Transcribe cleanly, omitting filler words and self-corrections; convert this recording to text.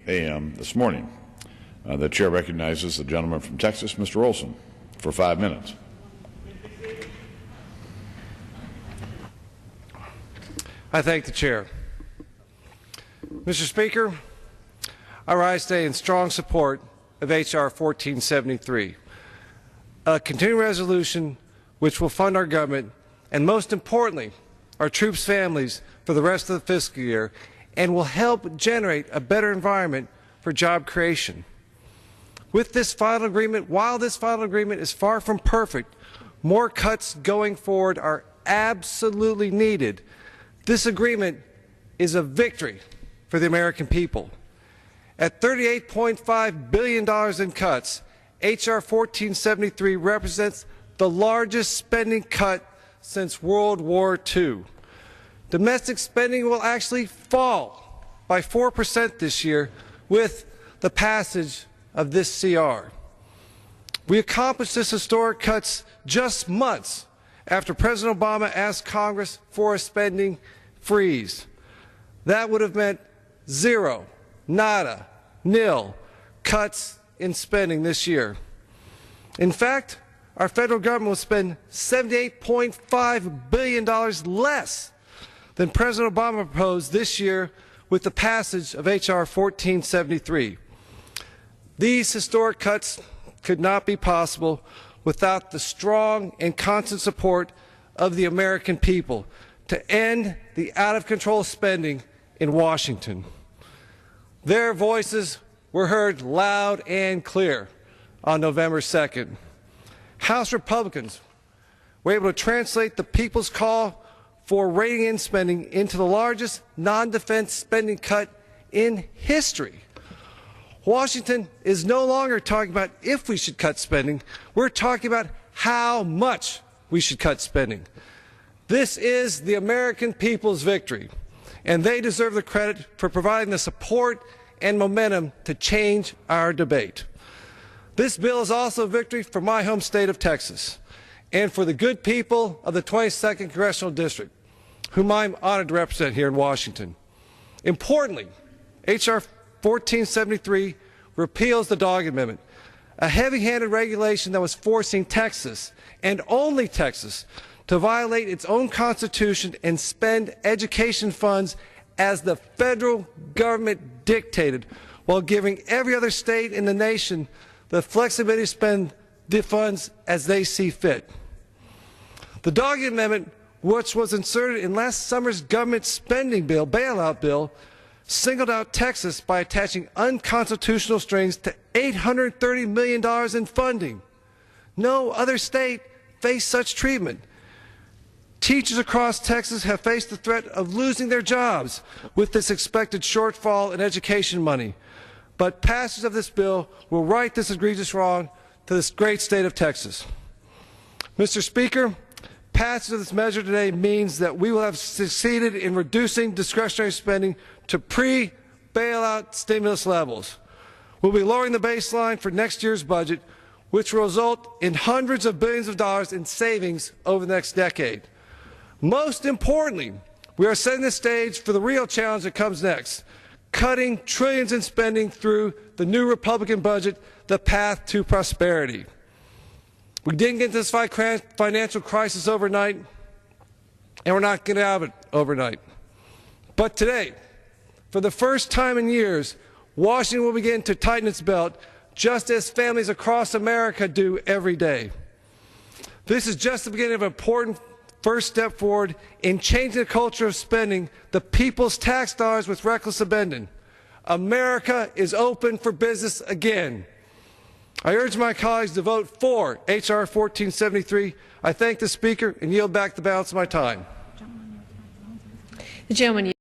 a.m. this morning. The chair recognizes the gentleman from Texas, Mr. Olson, for 5 minutes. I thank the chair. Mr. Speaker, I rise today in strong support of H.R. 1473, a continuing resolution which will fund our government and, most importantly, our troops' families for the rest of the fiscal year and will help generate a better environment for job creation. With this final agreement, while this final agreement is far from perfect, more cuts going forward are absolutely needed. This agreement is a victory for the American people. At $38.5 billion in cuts, H.R. 1473 represents the largest spending cut since World War II. Domestic spending will actually fall by 4% this year with the passage of this CR. We accomplished this historic cuts just months after President Obama asked Congress for a spending freeze. That would have meant zero, nada, nil cuts in spending this year. In fact, our federal government will spend $78.5 billion less than President Obama proposed this year with the passage of H.R. 1473. These historic cuts could not be possible without the strong and constant support of the American people to end the out-of-control spending in Washington. Their voices were heard loud and clear on November 2nd. House Republicans were able to translate the people's call for reining in spending into the largest non-defense spending cut in history. Washington is no longer talking about if we should cut spending. We're talking about how much we should cut spending. This is the American people's victory, and they deserve the credit for providing the support and momentum to change our debate. This bill is also a victory for my home state of Texas and for the good people of the 22nd Congressional District, whom I'm honored to represent here in Washington. Importantly, H.R. 1473 repeals the Dog Amendment, a heavy-handed regulation that was forcing Texas, and only Texas, to violate its own constitution and spend education funds as the federal government dictated, while giving every other state in the nation the flexibility to spend the funds as they see fit. The Dog Amendment, which was inserted in last summer's government spending bill, bailout bill, singled out Texas by attaching unconstitutional strings to $830 million in funding. No other state faced such treatment. Teachers across Texas have faced the threat of losing their jobs with this expected shortfall in education money. But passage of this bill will right this egregious wrong to this great state of Texas. Mr. Speaker, passage of this measure today means that we will have succeeded in reducing discretionary spending to pre-bailout stimulus levels. We'll be lowering the baseline for next year's budget, which will result in hundreds of billions of dollars in savings over the next decade. Most importantly, we are setting the stage for the real challenge that comes next, cutting trillions in spending through the new Republican budget, the path to prosperity. We didn't get into this financial crisis overnight, and we're not getting out of it overnight. But today, for the first time in years, Washington will begin to tighten its belt, just as families across America do every day. This is just the beginning of an important first step forward in changing the culture of spending the people's tax dollars with reckless abandon. America is open for business again. I urge my colleagues to vote for H.R. 1473. I thank the Speaker and yield back the balance of my time. The gentleman